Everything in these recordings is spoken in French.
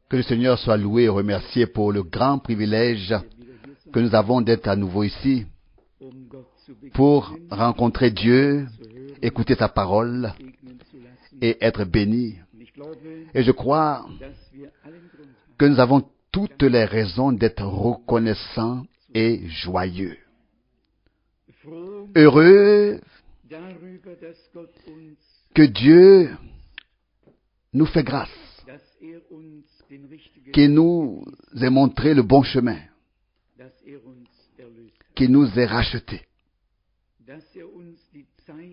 Que le Seigneur soit loué et remercié pour le grand privilège que nous avons d'être à nouveau ici pour rencontrer Dieu, écouter sa parole et être bénis. Et je crois que nous avons toutes les raisons d'être reconnaissants et joyeux. Heureux que Dieu nous fait grâce, qu'il nous ait montré le bon chemin, qu'il nous ait rachetés,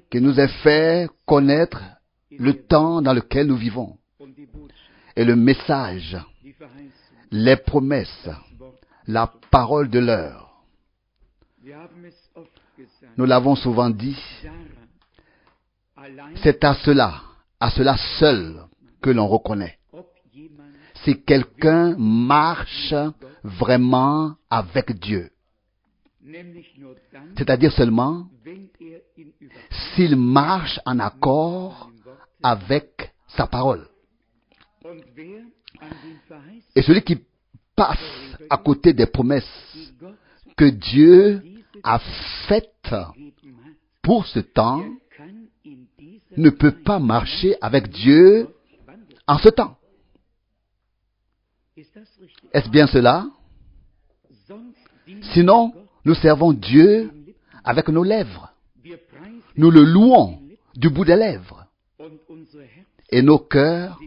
qu'il nous ait fait connaître le temps dans lequel nous vivons et le message, les promesses, la parole de l'heure. Nous l'avons souvent dit, c'est à cela seul que l'on reconnaît si quelqu'un marche vraiment avec Dieu. C'est-à-dire seulement s'il marche en accord avec sa parole. Et celui qui passe à côté des promesses que Dieu a faites pour ce temps ne peut pas marcher avec Dieu en ce temps. Est-ce bien cela? Sinon, nous servons Dieu avec nos lèvres. Nous le louons du bout des lèvres. Et nos cœurs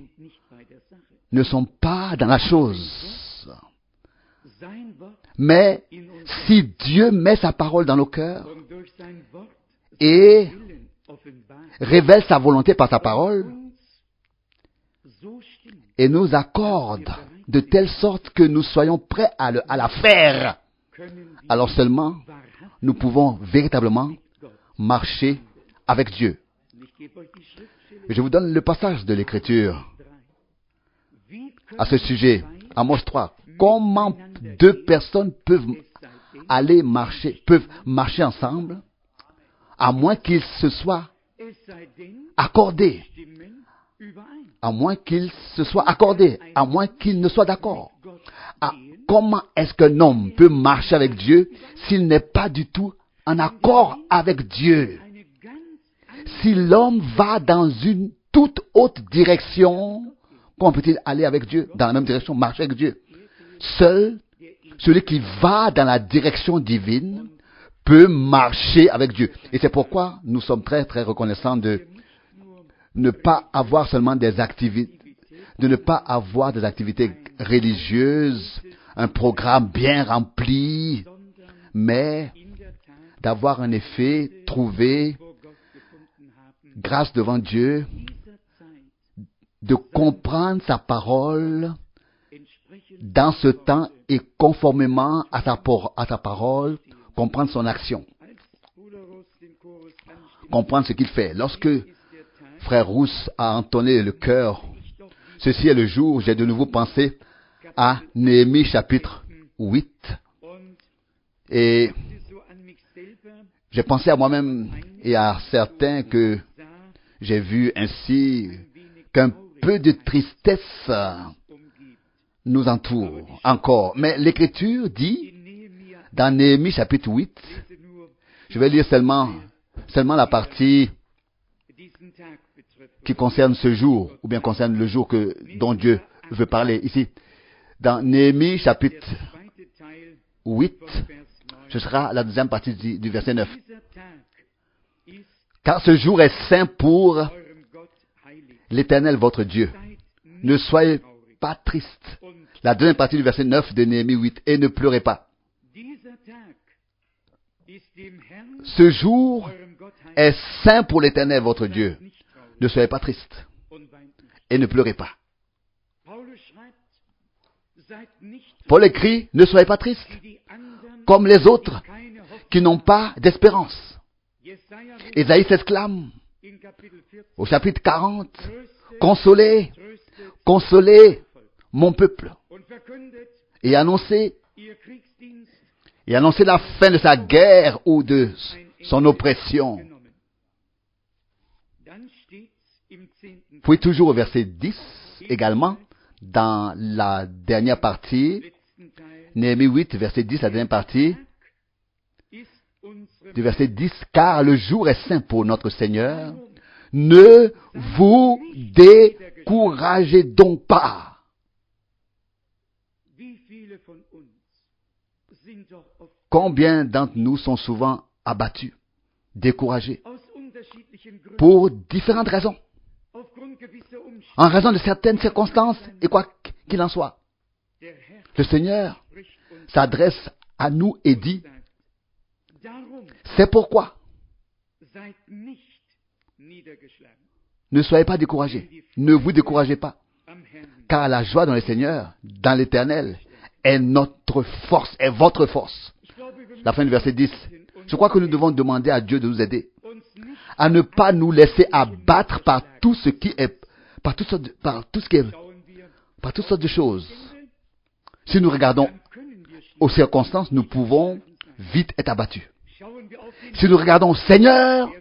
ne sont pas dans la chose. Mais si Dieu met sa parole dans nos cœurs et révèle sa volonté par sa parole et nous accorde de telle sorte que nous soyons prêts à la faire, alors seulement nous pouvons véritablement marcher avec Dieu. Je vous donne le passage de l'Écriture à ce sujet, Amos 3. Comment deux personnes peuvent marcher ensemble à moins qu'ils se soient accordés, à moins qu'ils ne soient d'accord. Comment est-ce qu'un homme peut marcher avec Dieu s'il n'est pas du tout en accord avec Dieu? Si l'homme va dans une toute autre direction, comment peut-il aller avec Dieu, dans la même direction, marcher avec Dieu? Seul celui qui va dans la direction divine peut marcher avec Dieu. Et c'est pourquoi nous sommes très très reconnaissants de ne pas avoir seulement des activités, religieuses, un programme bien rempli, mais d'avoir en effet trouvé grâce devant Dieu, de comprendre sa parole dans ce temps et conformément à sa parole, comprendre son action, comprendre ce qu'il fait. Lorsque Frère Rousse a entonné le chœur, ceci est le jour où j'ai de nouveau pensé à Néhémie chapitre 8, et j'ai pensé à moi-même et à certains que j'ai vu ainsi qu'un peu de tristesse nous entoure encore. Mais l'Écriture dit, dans Néhémie chapitre 8, je vais lire seulement la partie qui concerne ce jour, ou bien concerne le jour dont Dieu veut parler ici. Dans Néhémie chapitre 8, ce sera la deuxième partie du verset 9. Car ce jour est saint pour l'Éternel votre Dieu. Ne soyez pas tristes. La deuxième partie du verset 9 de Néhémie 8. Et ne pleurez pas. Ce jour est saint pour l'Éternel votre Dieu. Ne soyez pas tristes. Et ne pleurez pas. Paul écrit, ne soyez pas tristes, comme les autres qui n'ont pas d'espérance. Ésaïe s'exclame au chapitre 40, consolez, consolez mon peuple, et annoncez la fin de sa guerre ou de son oppression. Puis toujours au verset 10, également dans la dernière partie, Néhémie 8, verset 10, la dernière partie, du verset 10, car le jour est saint pour notre Seigneur, ne vous découragez donc pas. Combien d'entre nous sont souvent abattus, découragés, pour différentes raisons, en raison de certaines circonstances, et quoi qu'il en soit. Le Seigneur s'adresse à nous et dit, c'est pourquoi ne soyez pas découragés, ne vous découragez pas, car la joie dans le Seigneur, dans l'Éternel, est notre force, est votre force. La fin du verset 10. Je crois que nous devons demander à Dieu de nous aider à ne pas nous laisser abattre par tout ce qui est, par toutes sortes de choses. Si nous regardons aux circonstances, nous pouvons vite être abattus. Si nous regardons au Seigneur,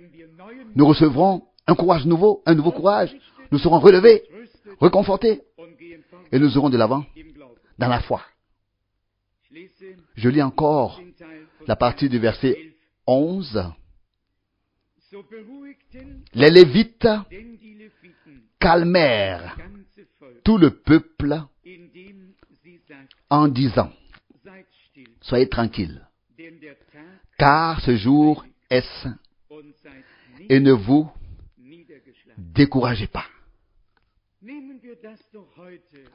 nous recevrons un courage nouveau, un nouveau courage. Nous serons relevés, réconfortés, et nous irons de l'avant dans la foi. Je lis encore la partie du verset 11. Les Lévites calmèrent tout le peuple en disant, soyez tranquilles, car ce jour est saint, et ne vous découragez pas.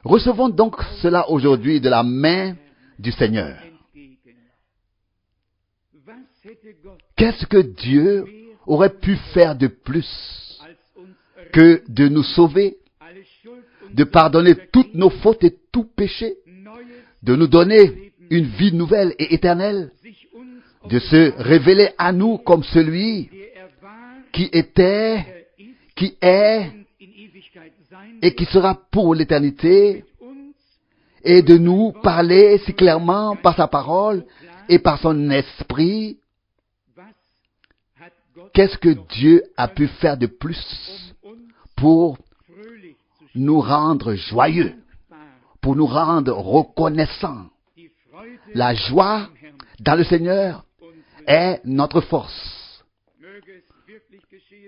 Recevons donc cela aujourd'hui de la main du Seigneur. Qu'est-ce que Dieu aurait pu faire de plus que de nous sauver, de pardonner toutes nos fautes et tout péché, de nous donner une vie nouvelle et éternelle, de se révéler à nous comme celui qui était, qui est et qui sera pour l'éternité, et de nous parler si clairement par sa parole et par son esprit. Qu'est-ce que Dieu a pu faire de plus pour nous rendre joyeux, pour nous rendre reconnaissants? La joie dans le Seigneur est notre force.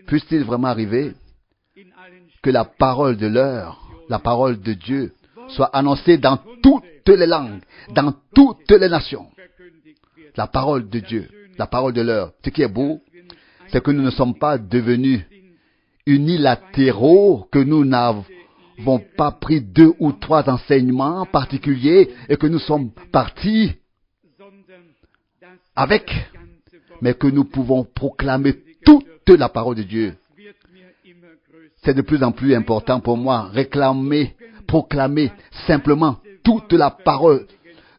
Puisse-t-il vraiment arriver que la parole de l'heure, la parole de Dieu, soit annoncée dans toutes les langues, dans toutes les nations. La parole de Dieu, la parole de l'heure. Ce qui est beau, c'est que nous ne sommes pas devenus unilatéraux, que nous n'avons pas pris 2 ou 3 enseignements particuliers et que nous sommes partis avec, mais que nous pouvons proclamer toute la parole de Dieu. C'est de plus en plus important pour moi, proclamer simplement toute la parole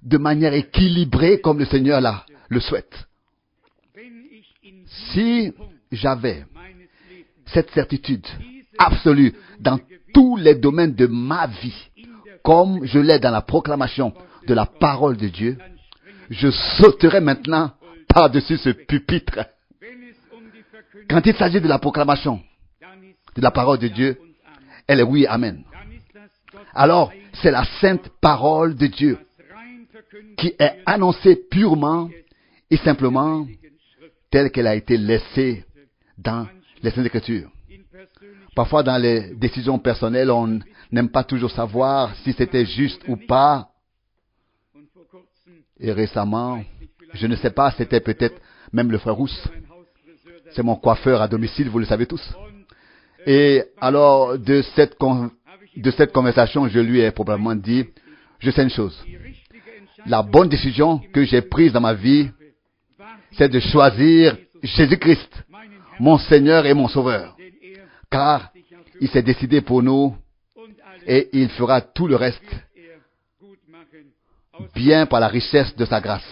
de manière équilibrée comme le Seigneur le souhaite. Si j'avais cette certitude absolue dans tous les domaines de ma vie, comme je l'ai dans la proclamation de la parole de Dieu, je sauterais maintenant par-dessus ce pupitre. Quand il s'agit de la proclamation de la parole de Dieu, elle est oui, amen. Alors, c'est la sainte parole de Dieu qui est annoncée purement et simplement telle qu'elle a été laissée dans les Saintes Écritures. Parfois, dans les décisions personnelles, on n'aime pas toujours savoir si c'était juste ou pas. Et récemment, je ne sais pas, c'était peut-être même le frère Rousse. C'est mon coiffeur à domicile, vous le savez tous. Et alors, de cette conversation, je lui ai probablement dit, je sais une chose. La bonne décision que j'ai prise dans ma vie, c'est de choisir Jésus-Christ, mon Seigneur et mon Sauveur. Car il s'est décidé pour nous et il fera tout le reste bien par la richesse de sa grâce.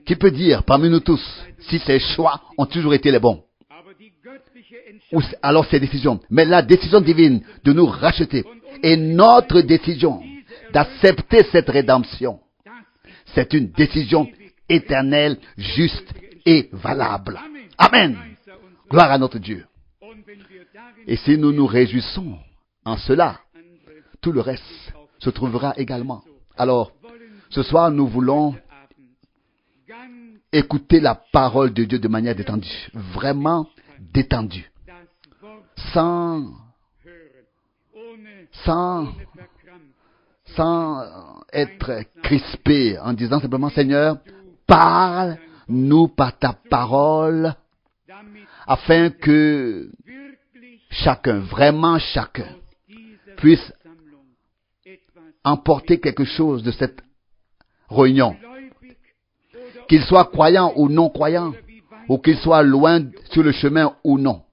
Qui peut dire parmi nous tous si ses choix ont toujours été les bons? Ou alors ses décisions. Mais la décision divine de nous racheter et notre décision d'accepter cette rédemption, c'est une décision éternelle, juste et valable. Amen. Gloire à notre Dieu. Et si nous nous réjouissons en cela, tout le reste se trouvera également. Alors, ce soir, nous voulons écouter la parole de Dieu de manière détendue, vraiment détendue, sans être crispé, en disant simplement, Seigneur, parle-nous par ta parole, afin que chacun, vraiment chacun, puisse emporter quelque chose de cette réunion. Qu'il soit croyant ou non croyant, ou qu'il soit loin sur le chemin ou non,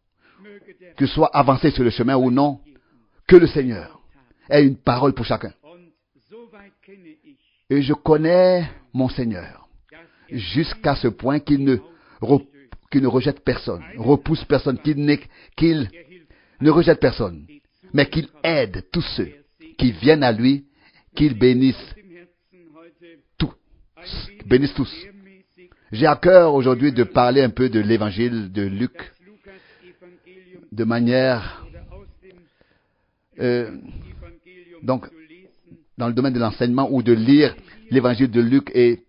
qu'il soit avancé sur le chemin ou non, que le Seigneur ait une parole pour chacun. Et je connais mon Seigneur jusqu'à ce point qu'il ne rejette personne, repousse personne, qu'il ne rejette personne, mais qu'il aide tous ceux qui viennent à lui, qu'il bénisse tous. J'ai à cœur aujourd'hui de parler un peu de l'évangile de Luc, de manière, donc, dans le domaine de l'enseignement ou de lire l'évangile de Luc. Et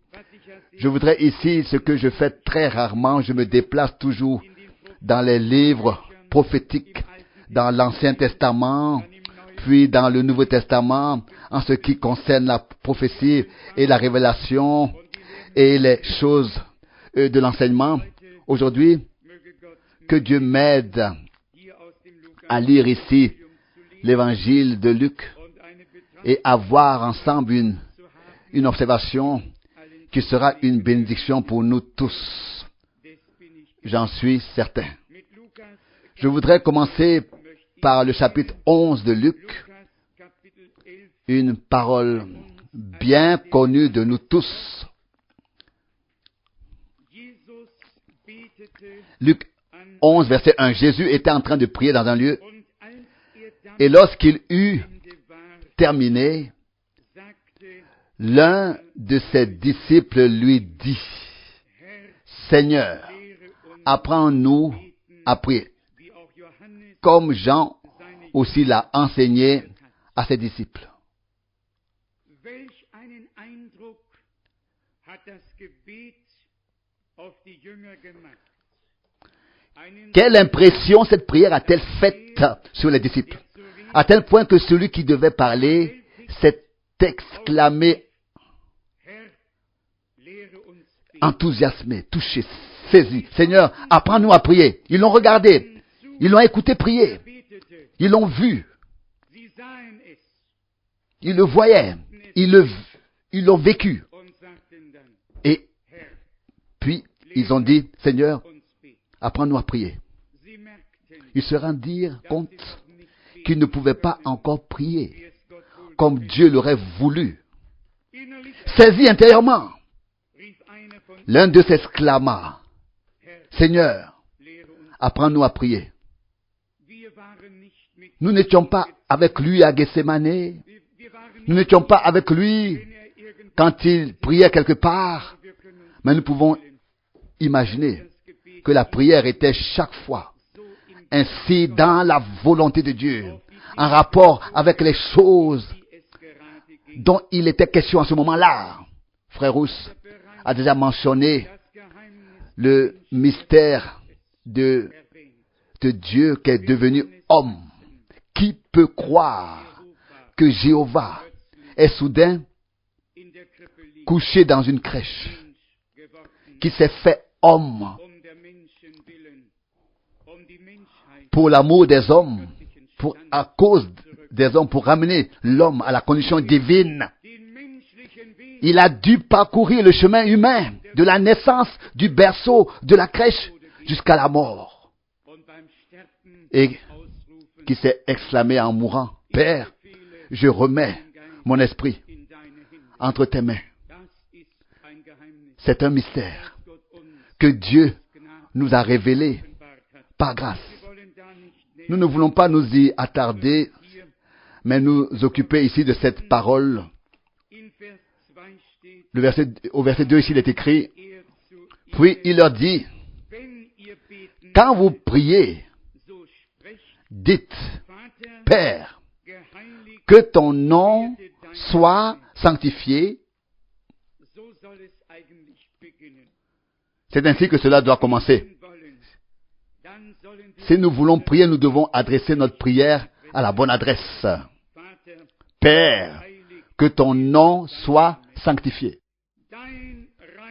je voudrais ici, ce que je fais très rarement, je me déplace toujours dans les livres prophétiques, dans l'Ancien Testament, puis dans le Nouveau Testament, en ce qui concerne la prophétie et la révélation et les choses de l'enseignement. Aujourd'hui, que Dieu m'aide à lire ici l'évangile de Luc et avoir ensemble une observation qui sera une bénédiction pour nous tous. J'en suis certain. Je voudrais commencer par le chapitre 11 de Luc, une parole bien connue de nous tous. Luc 11, verset 1. Jésus était en train de prier dans un lieu, et lorsqu'il eut terminé, l'un de ses disciples lui dit, « Seigneur, apprends-nous à prier, comme Jean aussi l'a enseigné à ses disciples. » Quelle impression cette prière a-t-elle faite sur les disciples? À tel point que celui qui devait parler s'est exclamé, enthousiasmé, touché, saisi. « Seigneur, apprends-nous à prier. » Ils l'ont regardé, ils l'ont écouté prier, ils l'ont vu, ils le voyaient, ils l'ont vécu. Et puis, ils ont dit, « Seigneur, apprends-nous à prier. » Ils se rendirent compte qu'ils ne pouvaient pas encore prier comme Dieu l'aurait voulu. Saisi intérieurement, l'un d'eux s'exclama, « Seigneur, apprends-nous à prier. » Nous n'étions pas avec lui à Gethsémane. Nous n'étions pas avec lui quand il priait quelque part. Mais nous pouvons imaginer que la prière était chaque fois ainsi dans la volonté de Dieu, en rapport avec les choses dont il était question à ce moment-là. Frère Rousse a déjà mentionné le mystère de Dieu qui est devenu homme. Qui peut croire que Jéhovah est soudain couché dans une crèche, qui s'est fait homme pour l'amour des hommes, à cause des hommes, pour ramener l'homme à la condition divine. Il a dû parcourir le chemin humain, de la naissance, du berceau, de la crèche, jusqu'à la mort. Et qui s'est exclamé en mourant, « Père, je remets mon esprit entre tes mains. » C'est un mystère que Dieu nous a révélé par grâce. Nous ne voulons pas nous y attarder, mais nous occuper ici de cette parole. Au verset 2, ici, il est écrit, « Puis il leur dit, quand vous priez, dites, Père, que ton nom soit sanctifié. C'est ainsi que cela doit commencer. Si nous voulons prier, nous devons adresser notre prière à la bonne adresse. Père, que ton nom soit sanctifié.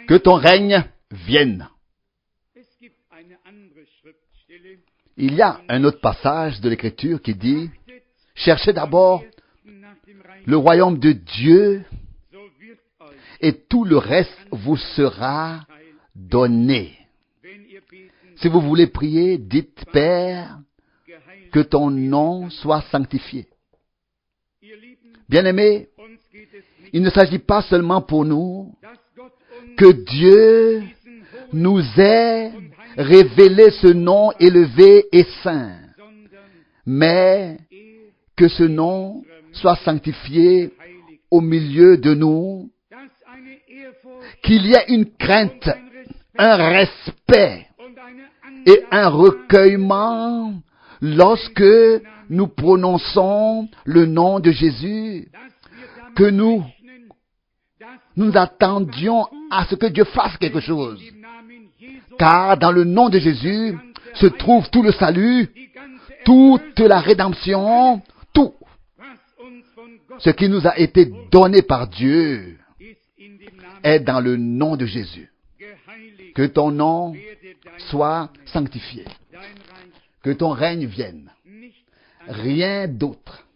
Que ton règne vienne. Il y a un autre passage de l'Écriture qui dit, cherchez d'abord le royaume de Dieu et tout le reste vous sera donné. Si vous voulez prier, dites, Père, que ton nom soit sanctifié. Bien-aimés, il ne s'agit pas seulement pour nous que Dieu nous ait révélé ce nom élevé et saint, mais que ce nom soit sanctifié au milieu de nous, qu'il y ait une crainte, un respect et un recueillement lorsque nous prononçons le nom de Jésus, que nous attendions à ce que Dieu fasse quelque chose. Car dans le nom de Jésus se trouve tout le salut, toute la rédemption, tout ce qui nous a été donné par Dieu est dans le nom de Jésus. Que ton nom soit sanctifié. Que ton règne vienne. Rien d'autre.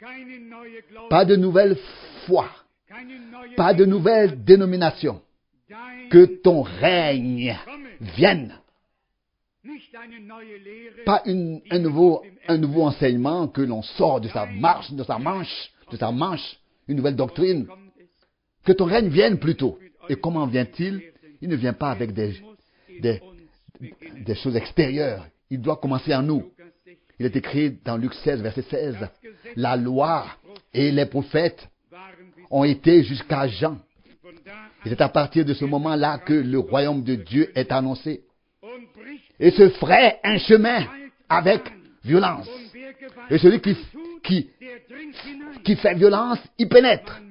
Pas de nouvelle foi. Pas de nouvelle dénomination. Que ton règne vienne. Pas un nouveau enseignement que l'on sort de sa manche, une nouvelle doctrine. Que ton règne vienne plutôt. Et comment vient-il? Il ne vient pas avec des choses extérieures. Il doit commencer en nous. Il est écrit dans Luc 16, verset 16. La loi et les prophètes ont été jusqu'à Jean. Et c'est à partir de ce moment-là que le royaume de Dieu est annoncé. Et se ferait un chemin avec violence. Et celui qui fait violence, il pénètre.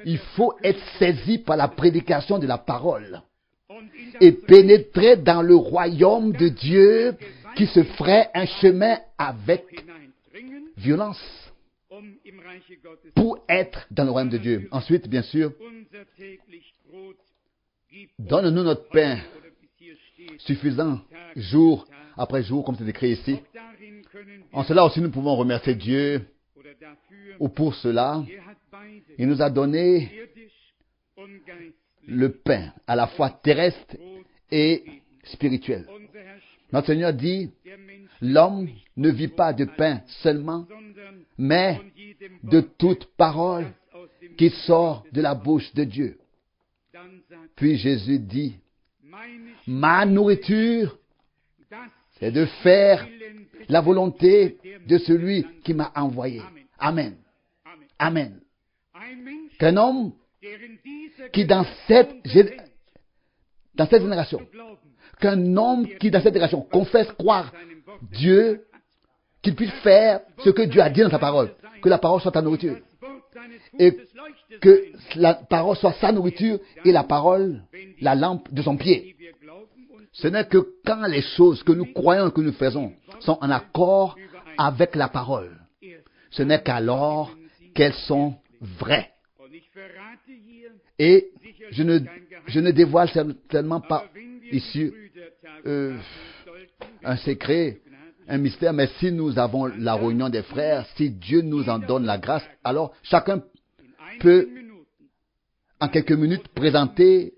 Il faut être saisi par la prédication de la parole et pénétrer dans le royaume de Dieu qui se ferait un chemin avec violence pour être dans le royaume de Dieu. Ensuite, bien sûr, donne-nous notre pain suffisant jour après jour, comme c'est écrit ici. En cela aussi, nous pouvons remercier Dieu ou pour cela. Il nous a donné le pain, à la fois terrestre et spirituel. Notre Seigneur dit, l'homme ne vit pas de pain seulement, mais de toute parole qui sort de la bouche de Dieu. Puis Jésus dit, ma nourriture, c'est de faire la volonté de celui qui m'a envoyé. Amen. Amen. Qu'un homme qui dans cette génération, confesse croire Dieu, qu'il puisse faire ce que Dieu a dit dans sa parole, que la parole soit ta nourriture, et que la parole soit sa nourriture et la parole, la lampe de son pied. Ce n'est que quand les choses que nous croyons que nous faisons sont en accord avec la parole, ce n'est qu'alors qu'elles sont vraies. Et je ne dévoile certainement pas ici un secret, un mystère, mais si nous avons la réunion des frères, si Dieu nous en donne la grâce, alors chacun peut en quelques minutes présenter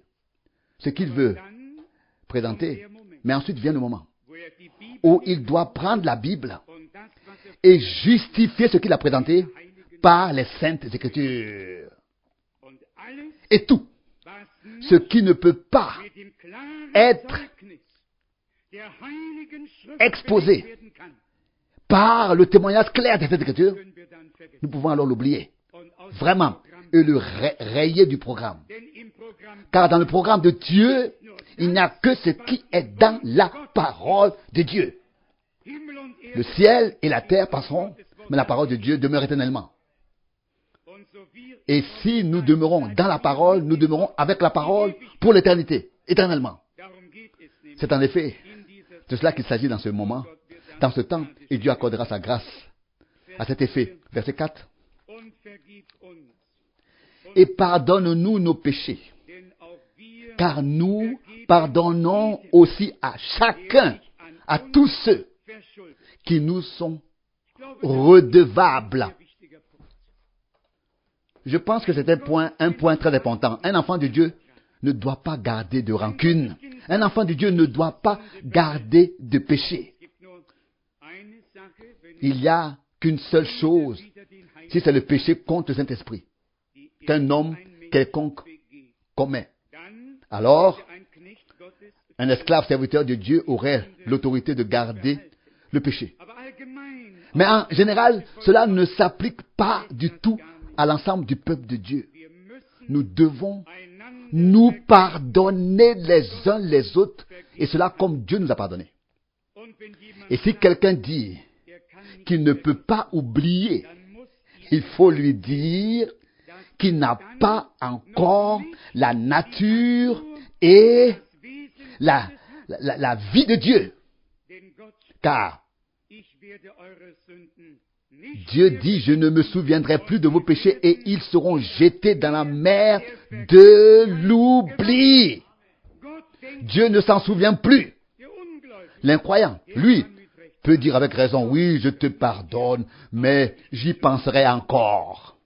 ce qu'il veut présenter. Mais ensuite vient le moment où il doit prendre la Bible et justifier ce qu'il a présenté par les saintes Écritures. Et tout ce qui ne peut pas être exposé par le témoignage clair de cette Écriture, nous pouvons alors l'oublier. Vraiment. Et le rayer du programme. Car dans le programme de Dieu, il n'y a que ce qui est dans la parole de Dieu. Le ciel et la terre passeront, mais la parole de Dieu demeure éternellement. Et si nous demeurons dans la parole, nous demeurons avec la parole pour l'éternité, éternellement. C'est en effet de cela qu'il s'agit dans ce moment, dans ce temps, et Dieu accordera sa grâce à cet effet. Verset 4. Et pardonne-nous nos péchés, car nous pardonnons aussi à chacun, à tous ceux qui nous sont redevables. Je pense que c'est un point très important. Un enfant de Dieu ne doit pas garder de rancune. Un enfant de Dieu ne doit pas garder de péché. Il n'y a qu'une seule chose, si c'est le péché contre le Saint-Esprit, qu'un homme quelconque commet. Alors, un esclave serviteur de Dieu aurait l'autorité de garder le péché. Mais en général, cela ne s'applique pas du tout à l'ensemble du peuple de Dieu. Nous devons nous pardonner les uns les autres, et cela comme Dieu nous a pardonné. Et si quelqu'un dit qu'il ne peut pas oublier, il faut lui dire qu'il n'a pas encore la nature et la vie de Dieu. Car Dieu dit, je ne me souviendrai plus de vos péchés et ils seront jetés dans la mer de l'oubli. Dieu ne s'en souvient plus. L'incroyant, lui, peut dire avec raison, oui, je te pardonne, mais j'y penserai encore.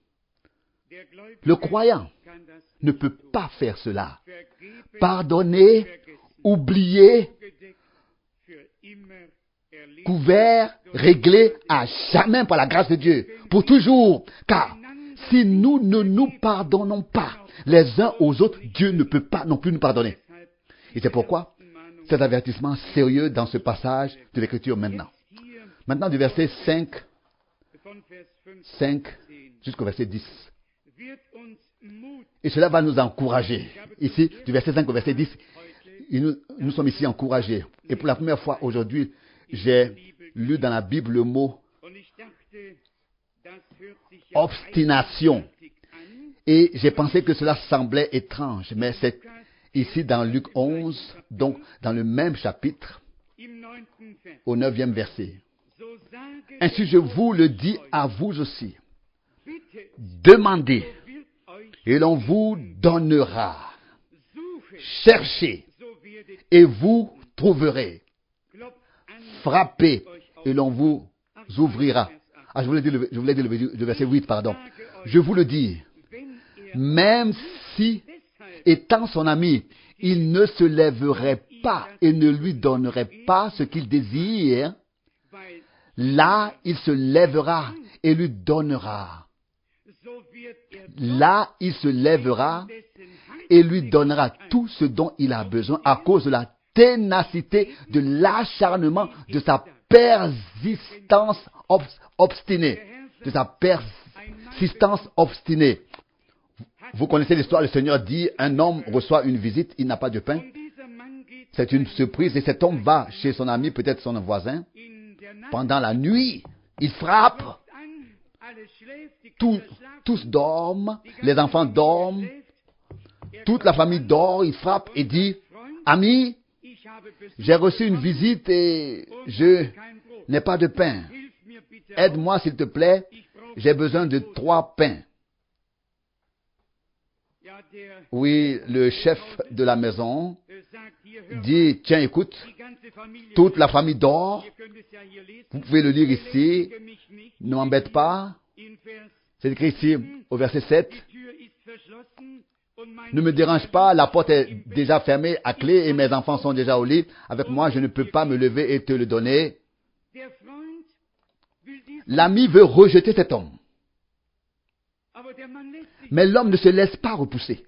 Le croyant ne peut pas faire cela. Pardonner, oublier, couvert, réglé à jamais par la grâce de Dieu, pour toujours. Car si nous ne nous pardonnons pas les uns aux autres, Dieu ne peut pas non plus nous pardonner. Et c'est pourquoi cet avertissement sérieux dans ce passage de l'Écriture maintenant. Maintenant du verset 5 jusqu'au verset 10. Et cela va nous encourager. Ici, du verset 5 au verset 10, nous sommes ici encouragés. Et pour la première fois aujourd'hui, j'ai lu dans la Bible le mot obstination. Et j'ai pensé que cela semblait étrange, mais c'est ici dans Luc 11, donc dans le même chapitre, au 9e verset. Ainsi je vous le dis à vous aussi. Demandez, et l'on vous donnera. Cherchez, et vous trouverez. Frappez, et l'on vous ouvrira. Je voulais dire le verset 8, pardon. Je vous le dis, même si, étant son ami, il ne se lèverait pas et ne lui donnerait pas ce qu'il désire, là, il se lèvera et lui donnera. Là, il se lèvera et lui donnera tout ce dont il a besoin à cause de la ténacité, de l'acharnement, de sa persistance obstinée. De sa persistance obstinée. Vous connaissez l'histoire, le Seigneur dit, un homme reçoit une visite, il n'a pas de pain. C'est une surprise et cet homme va chez son ami, peut-être son voisin. Pendant la nuit, il frappe. Tous dorment, les enfants dorment, toute la famille dort, il frappe et dit, ami, j'ai reçu une visite et je n'ai pas de pain. Aide-moi s'il te plaît, j'ai besoin de 3 pains. Oui, le chef de la maison dit, tiens, écoute, toute la famille dort, vous pouvez le lire ici, ne m'embête pas. C'est écrit ici au verset 7. Ne me dérange pas, la porte est déjà fermée à clé et mes enfants sont déjà au lit. Avec moi, je ne peux pas me lever et te le donner. L'ami veut rejeter cet homme. Mais l'homme ne se laisse pas repousser.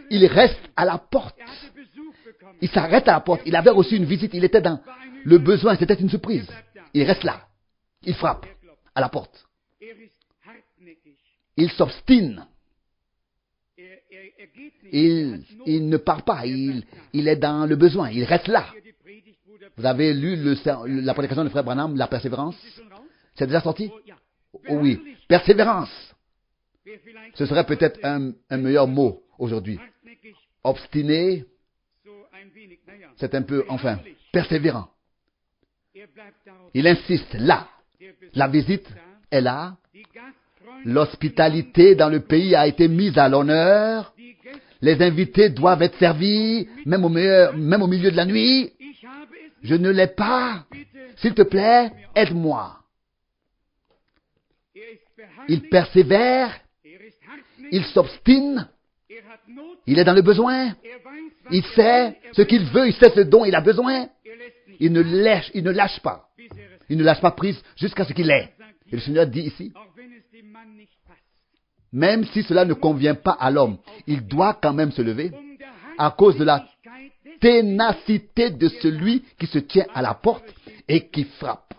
Il reste à la porte. Il s'arrête à la porte. Il avait reçu une visite. Il était dans le besoin. C'était une surprise. Il reste là. Il frappe à la porte. Il s'obstine. Il ne part pas. Il est dans le besoin. Il reste là. Vous avez lu la prédication de frère Branham, la persévérance. C'est déjà sorti? Oh oui. Persévérance. Ce serait peut-être un meilleur mot aujourd'hui. Obstiné, c'est un peu, enfin, persévérant. Il insiste là. La visite est là. L'hospitalité dans le pays a été mise à l'honneur. Les invités doivent être servis, même au milieu de la nuit. Je ne l'ai pas. S'il te plaît, aide-moi. Il persévère. Il s'obstine. Il est dans le besoin. Il sait ce qu'il veut. Il sait ce dont il a besoin. Il ne lâche pas. Il ne lâche pas prise jusqu'à ce qu'il ait. Et le Seigneur dit ici, même si cela ne convient pas à l'homme, il doit quand même se lever à cause de la ténacité de celui qui se tient à la porte et qui frappe.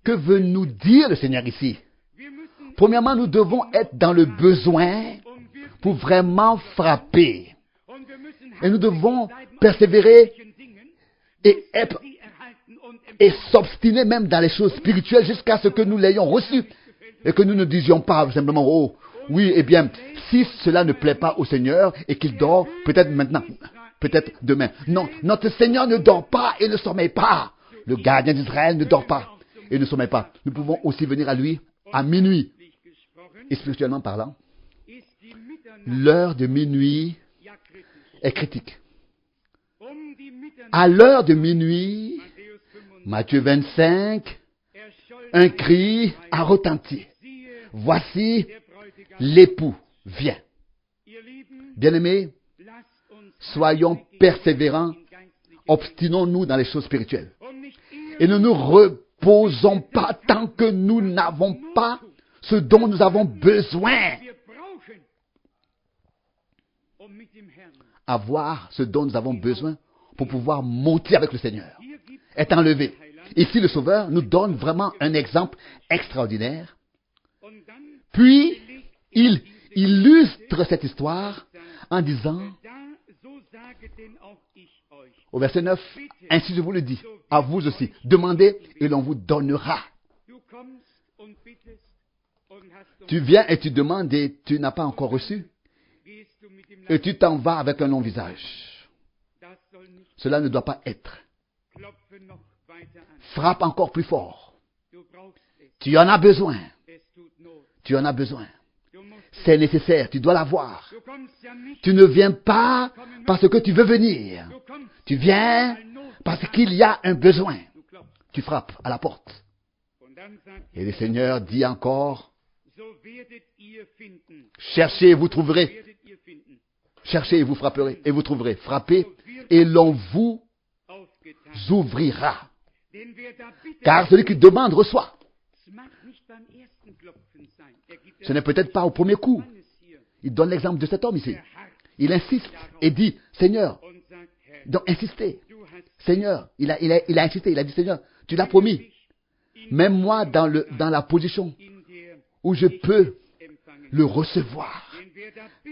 Que veut nous dire le Seigneur ici? Premièrement, nous devons être dans le besoin pour vraiment frapper. Et nous devons persévérer et s'obstiner même dans les choses spirituelles jusqu'à ce que nous l'ayons reçu. Et que nous ne disions pas simplement, oh, oui, eh bien, si cela ne plaît pas au Seigneur et qu'il dort, peut-être maintenant, peut-être demain. Non, notre Seigneur ne dort pas et ne sommeille pas. Le gardien d'Israël ne dort pas et ne sommeille pas. Nous pouvons aussi venir à lui à minuit. Et spirituellement parlant, l'heure de minuit est critique. À l'heure de minuit, Matthieu 25, un cri a retenti. Voici, l'époux vient. Bien-aimés, soyons persévérants, obstinons-nous dans les choses spirituelles. Et ne nous reposons pas tant que nous n'avons pas ce dont nous avons besoin. Avoir ce dont nous avons besoin pour pouvoir monter avec le Seigneur. Est enlevé. Ici, le Sauveur nous donne vraiment un exemple extraordinaire. Puis, il illustre cette histoire en disant, au verset 9, « Ainsi je vous le dis, à vous aussi, demandez et l'on vous donnera. » Tu viens et tu demandes et tu n'as pas encore reçu. Et tu t'en vas avec un long visage. Cela ne doit pas être. Frappe encore plus fort. Tu en as besoin. Tu en as besoin. C'est nécessaire. Tu dois l'avoir. Tu ne viens pas parce que tu veux venir. Tu viens parce qu'il y a un besoin. Tu frappes à la porte. Et le Seigneur dit encore, cherchez et vous trouverez. Cherchez et vous frapperez. Et vous trouverez. Frappez et l'on vous ouvrira. Car celui qui demande reçoit. Ce n'est peut-être pas au premier coup. Il donne l'exemple de cet homme ici. Il insiste et dit, Seigneur, donc insistez. Seigneur, il a insisté, il a dit, Seigneur, tu l'as promis. Même moi dans la position où je peux le recevoir.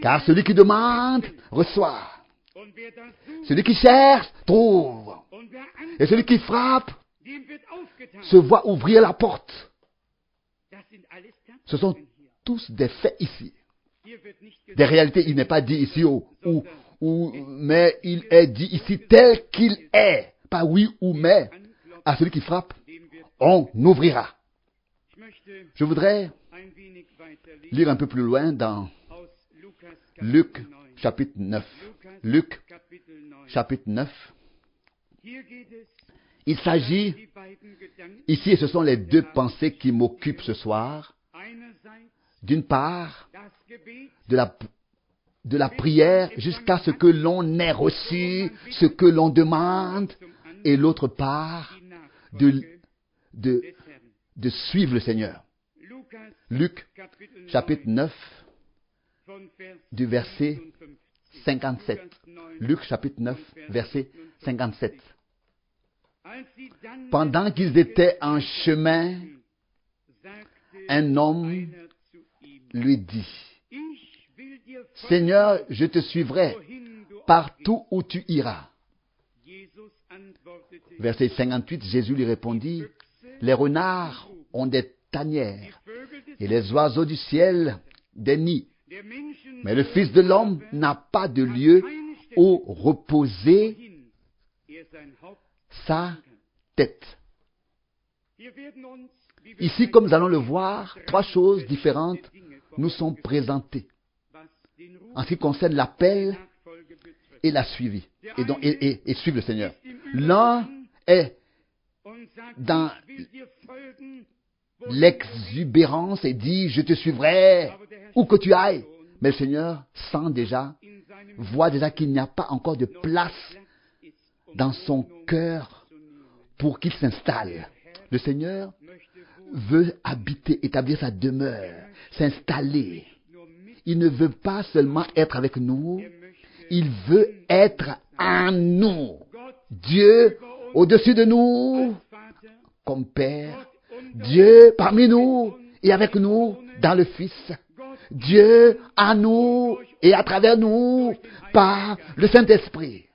Car celui qui demande, reçoit. Celui qui cherche, trouve. Et celui qui frappe, se voit ouvrir la porte. Ce sont tous des faits ici. Des réalités, il n'est pas dit ici mais il est dit ici tel qu'il est. Pas oui ou mais. À celui qui frappe, on ouvrira. Je voudrais lire un peu plus loin dans Luc chapitre 9. Luc chapitre 9. Il s'agit ici, et ce sont les deux pensées qui m'occupent ce soir, d'une part, de la prière jusqu'à ce que l'on ait reçu ce que l'on demande, et l'autre part, de suivre le Seigneur. Luc chapitre 9, du verset 57. Luc chapitre 9, verset 57. Pendant qu'ils étaient en chemin, un homme lui dit, « Seigneur, je te suivrai partout où tu iras. » Verset 58, Jésus lui répondit, Les renards ont des tanières et les oiseaux du ciel des nids. Mais le Fils de l'homme n'a pas de lieu où reposer sa tête. Ici, comme nous allons le voir, trois choses différentes nous sont présentées en ce qui concerne l'appel et la suivi, et suivre le Seigneur. L'un est dans l'exubérance et dit, je te suivrai où que tu ailles. Mais le Seigneur sent déjà, voit déjà qu'il n'y a pas encore de place dans son cœur pour qu'il s'installe. Le Seigneur veut habiter, établir sa demeure, s'installer. Il ne veut pas seulement être avec nous, il veut être en nous. Dieu au-dessus de nous, comme Père. Dieu parmi nous et avec nous dans le Fils. Dieu en nous et à travers nous par le Saint-Esprit.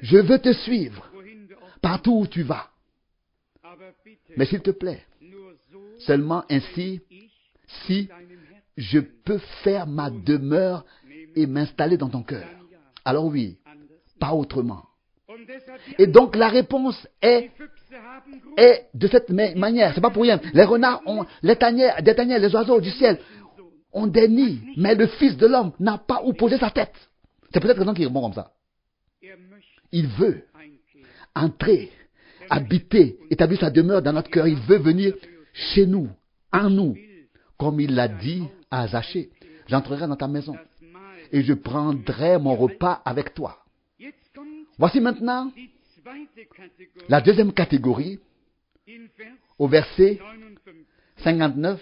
Je veux te suivre partout où tu vas. Mais s'il te plaît, seulement ainsi, si je peux faire ma demeure et m'installer dans ton cœur. Alors oui, pas autrement. Et donc la réponse est de cette manière. C'est pas pour rien. Les renards ont des tanières, les oiseaux du ciel ont des nids, mais le Fils de l'homme n'a pas où poser sa tête. C'est peut-être raison qu'il répond comme ça. Il veut entrer, habiter, établir sa demeure dans notre cœur. Il veut venir chez nous, en nous, comme il l'a dit à Zachée. J'entrerai dans ta maison et je prendrai mon repas avec toi. Voici maintenant la deuxième catégorie au verset 59.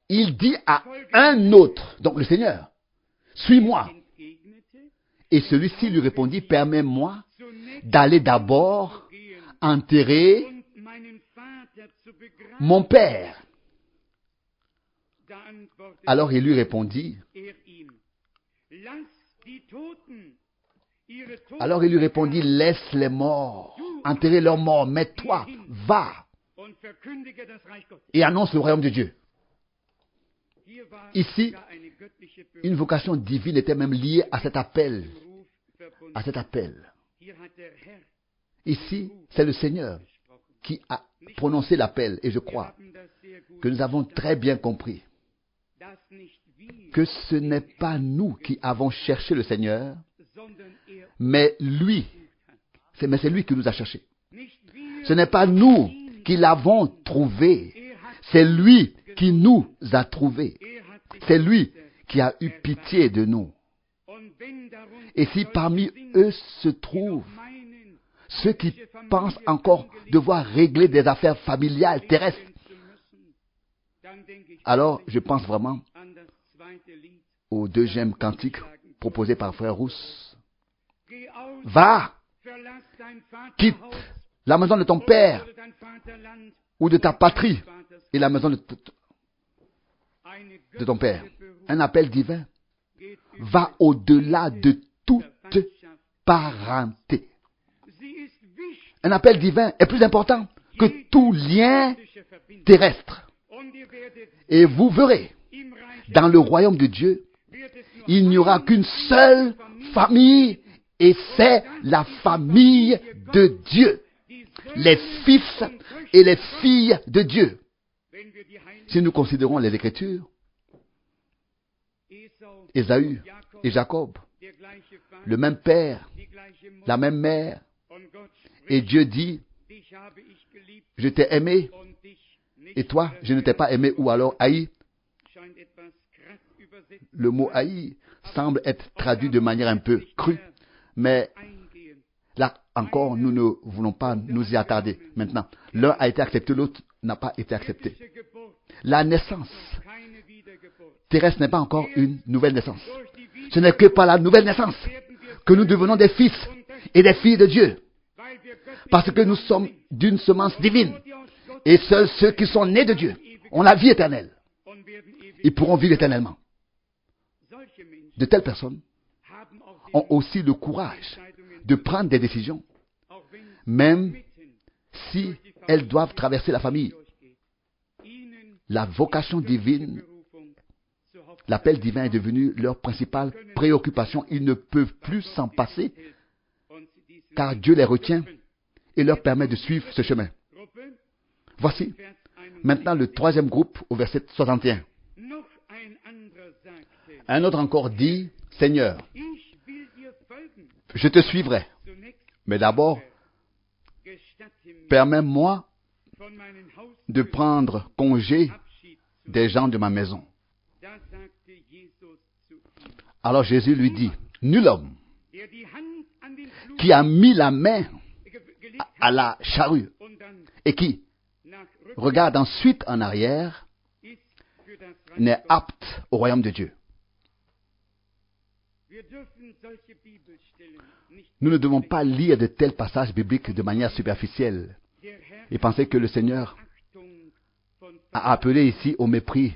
Il dit à un autre, donc le Seigneur, suis-moi. Et celui-ci lui répondit, permets-moi d'aller d'abord enterrer mon père. Alors il lui répondit, laisse les morts, enterrer leurs morts, mais toi, va et annonce le royaume de Dieu. Ici, une vocation divine était même liée à cet appel. Ici, c'est le Seigneur qui a prononcé l'appel, et je crois que nous avons très bien compris que ce n'est pas nous qui avons cherché le Seigneur, mais c'est lui qui nous a cherchés. Ce n'est pas nous qui l'avons trouvé, c'est lui qui nous a trouvés. C'est lui qui a eu pitié de nous. Et si parmi eux se trouvent ceux qui pensent encore devoir régler des affaires familiales terrestres, alors je pense vraiment au deuxième cantique proposé par Frère Rousse. Va, quitte la maison de ton père ou de ta patrie et la maison de ton père. Un appel divin va au-delà de toute parenté. Un appel divin est plus important que tout lien terrestre. Et vous verrez, dans le royaume de Dieu, il n'y aura qu'une seule famille, et c'est la famille de Dieu. Les fils et les filles de Dieu. Si nous considérons les Écritures, Ésaü et Jacob, le même père, la même mère, et Dieu dit, je t'ai aimé, et toi, je ne t'ai pas aimé, ou alors haï. Le mot haï semble être traduit de manière un peu crue, mais là encore, nous ne voulons pas nous y attarder. Maintenant, l'un a été accepté, l'autre n'a pas été accepté. La naissance terrestre n'est pas encore une nouvelle naissance. Ce n'est que par la nouvelle naissance que nous devenons des fils et des filles de Dieu. Parce que nous sommes d'une semence divine. Et seuls ceux qui sont nés de Dieu ont la vie éternelle. Ils pourront vivre éternellement. De telles personnes ont aussi le courage de prendre des décisions, même si elles doivent traverser la famille. La vocation divine, l'appel divin est devenu leur principale préoccupation. Ils ne peuvent plus s'en passer, car Dieu les retient et leur permet de suivre ce chemin. Voici maintenant le troisième groupe au verset 61. Un autre encore dit, Seigneur, je te suivrai, mais d'abord, permets-moi de prendre congé des gens de ma maison. Alors Jésus lui dit, nul homme qui a mis la main à la charrue et qui regarde ensuite en arrière n'est apte au royaume de Dieu. Nous ne devons pas lire de tels passages bibliques de manière superficielle et penser que le Seigneur a appelé ici au mépris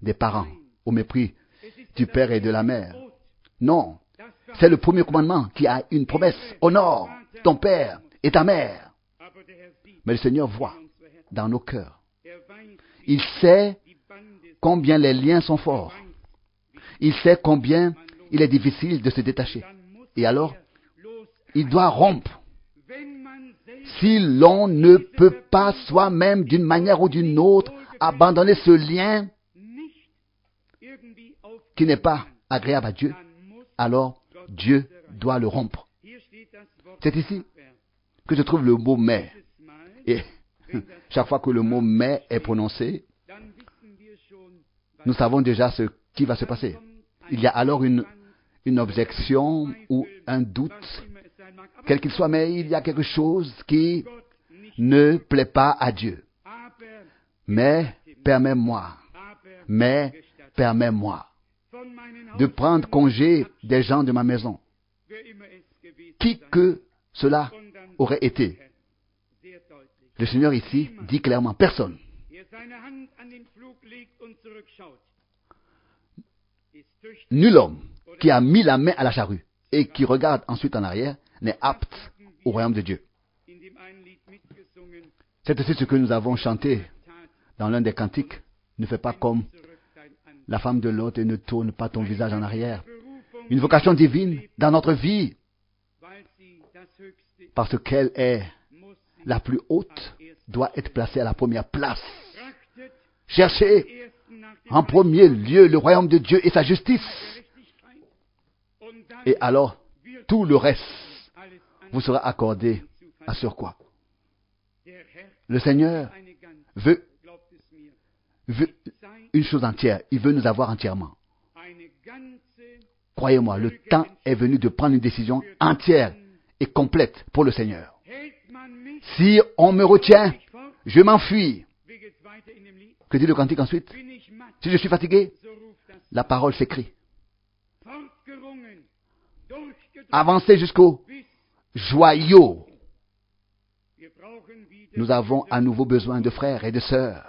des parents, au mépris du père et de la mère. Non, c'est le premier commandement qui a une promesse. Honore ton père et ta mère. Mais le Seigneur voit dans nos cœurs. Il sait combien les liens sont forts. Il sait combien il est difficile de se détacher. Et alors, il doit rompre. Si l'on ne peut pas soi-même, d'une manière ou d'une autre, abandonner ce lien qui n'est pas agréable à Dieu, alors Dieu doit le rompre. C'est ici que se trouve le mot « mais ». Et chaque fois que le mot « mais » est prononcé, nous savons déjà ce qui va se passer. Il y a alors une objection ou un doute, quel qu'il soit, mais il y a quelque chose qui ne plaît pas à Dieu. Mais permets-moi de prendre congé des gens de ma maison, qui que cela aurait été. Le Seigneur ici dit clairement, personne. Nul homme qui a mis la main à la charrue et qui regarde ensuite en arrière n'est apte au royaume de Dieu. C'est aussi ce que nous avons chanté dans l'un des cantiques. Ne fais pas comme la femme de l'autre et ne tourne pas ton visage en arrière. Une vocation divine dans notre vie, parce qu'elle est la plus haute, doit être placée à la première place. Cherchez en premier lieu le royaume de Dieu et sa justice. Et alors, tout le reste vous sera accordé à surcroît. Le Seigneur veut une chose entière. Il veut nous avoir entièrement. Croyez-moi, le temps est venu de prendre une décision entière et complète pour le Seigneur. Si on me retient, je m'enfuis. Que dit le cantique ensuite? Si je suis fatigué, la parole s'écrit. Avancez jusqu'au joyau. Nous avons à nouveau besoin de frères et de sœurs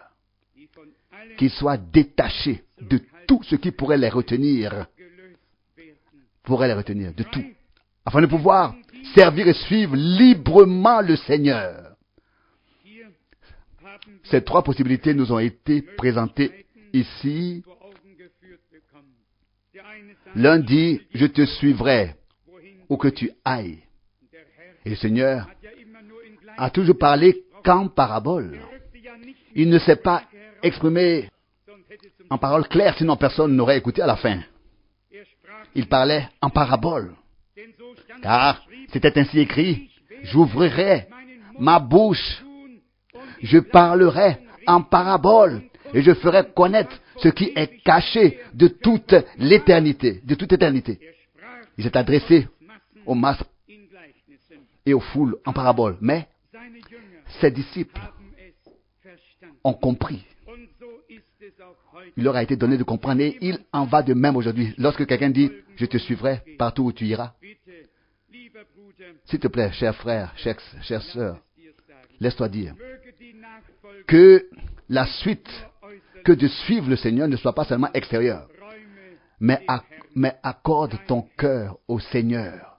qui soient détachés de tout ce qui pourrait les retenir. De tout. Afin de pouvoir servir et suivre librement le Seigneur. Ces trois possibilités nous ont été présentées ici. L'un dit, je te suivrai où que tu ailles. Et le Seigneur a toujours parlé qu'en parabole. Il ne s'est pas exprimé en paroles claires, sinon personne n'aurait écouté à la fin. Il parlait en parabole. Car c'était ainsi écrit, j'ouvrirai ma bouche, je parlerai en parabole et je ferai connaître ce qui est caché de toute l'éternité, Il s'est adressé aux masses et aux foules en parabole. Mais ses disciples ont compris. Il leur a été donné de comprendre et il en va de même aujourd'hui. Lorsque quelqu'un dit, je te suivrai partout où tu iras. S'il te plaît, cher frère, chère sœur, laisse-toi dire que la suite, que de suivre le Seigneur ne soit pas seulement extérieure, mais accorde ton cœur au Seigneur.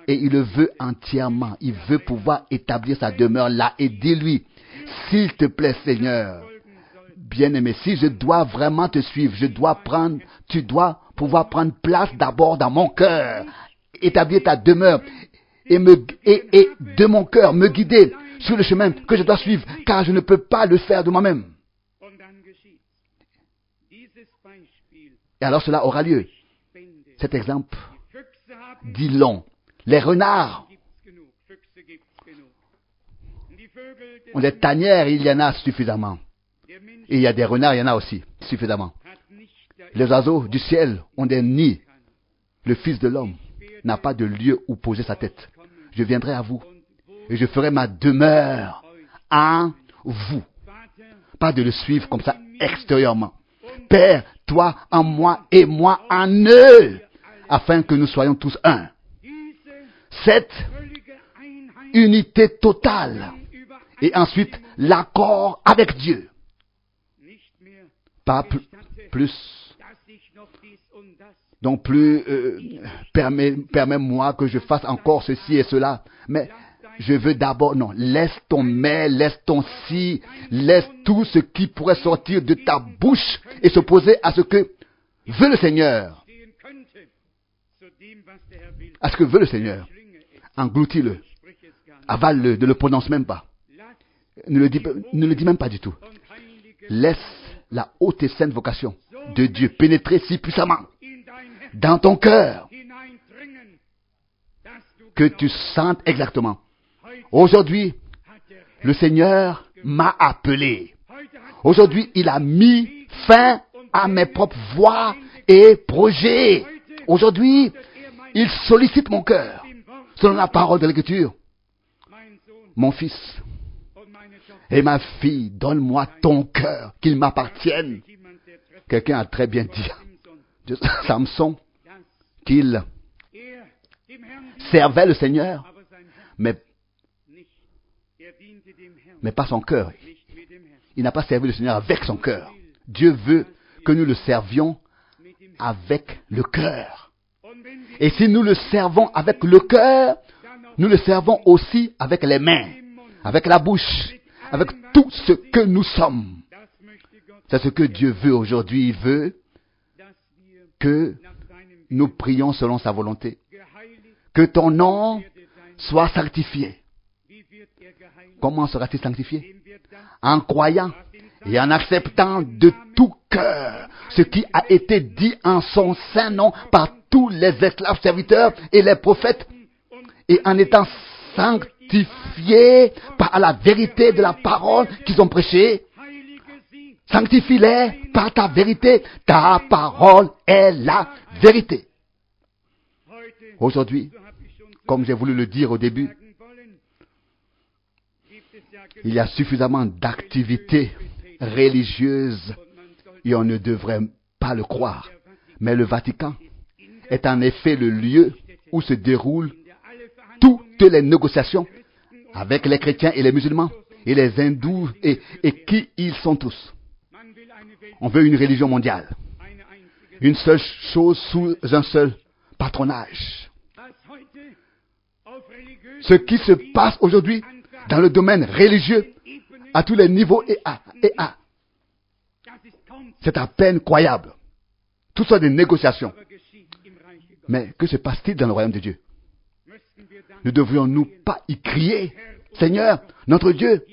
Et il le veut entièrement. Il veut pouvoir établir sa demeure là. Et dis-lui, s'il te plaît Seigneur, bien-aimé, si je dois vraiment te suivre, tu dois pouvoir prendre place d'abord dans mon cœur, établir ta demeure et de mon cœur me guider sur le chemin que je dois suivre, car je ne peux pas le faire de moi-même. Et alors cela aura lieu. Cet exemple dit long. Les renards, les tanières, il y en a suffisamment. Et il y a des renards, il y en a aussi suffisamment. Les oiseaux du ciel ont des nids. Le Fils de l'homme n'a pas de lieu où poser sa tête. Je viendrai à vous et je ferai ma demeure en vous. Pas de le suivre comme ça extérieurement. Père, toi en moi et moi en eux, afin que nous soyons tous un. Cette unité totale et ensuite l'accord avec Dieu. Pas plus. Donc plus, permets-moi que je fasse encore ceci et cela. Mais je veux d'abord, non, laisse ton mais, laisse ton si, laisse tout ce qui pourrait sortir de ta bouche et s'opposer à ce que veut le Seigneur. À ce que veut le Seigneur. Engloutis-le. Avale-le, ne le prononce même pas. Ne le dis même pas du tout. Laisse la haute et sainte vocation de Dieu pénétrer si puissamment dans ton cœur que tu sentes exactement. Aujourd'hui, le Seigneur m'a appelé. Aujourd'hui, il a mis fin à mes propres voies et projets. Aujourd'hui, il sollicite mon cœur. Selon la parole de l'Écriture, mon fils et ma fille, donne-moi ton cœur, qu'il m'appartienne. Quelqu'un a très bien dit de Samson qu'il servait le Seigneur, mais pas son cœur. Il n'a pas servi le Seigneur avec son cœur. Dieu veut que nous le servions avec le cœur. Et si nous le servons avec le cœur, nous le servons aussi avec les mains, avec la bouche, avec tout ce que nous sommes. C'est ce que Dieu veut aujourd'hui. Il veut que nous prions selon sa volonté. Que ton nom soit sanctifié. Comment sera-t-il sanctifié? En croyant et en acceptant de tout cœur ce qui a été dit en son saint nom par tous les esclaves serviteurs et les prophètes, et en étant sanctifiés par la vérité de la parole qu'ils ont prêchée. Sanctifie-les par ta vérité. Ta parole est la vérité. Aujourd'hui, comme j'ai voulu le dire au début, il y a suffisamment d'activités religieuses et on ne devrait pas le croire. Mais le Vatican est en effet le lieu où se déroulent toutes les négociations avec les chrétiens et les musulmans et les hindous et qui ils sont tous. On veut une religion mondiale. Une seule chose sous un seul patronage. Ce qui se passe aujourd'hui dans le domaine religieux, à tous les niveaux c'est à peine croyable. Tout ça des négociations. Mais que se passe-t-il dans le royaume de Dieu? Ne devrions-nous pas y crier, Seigneur, notre Dieu,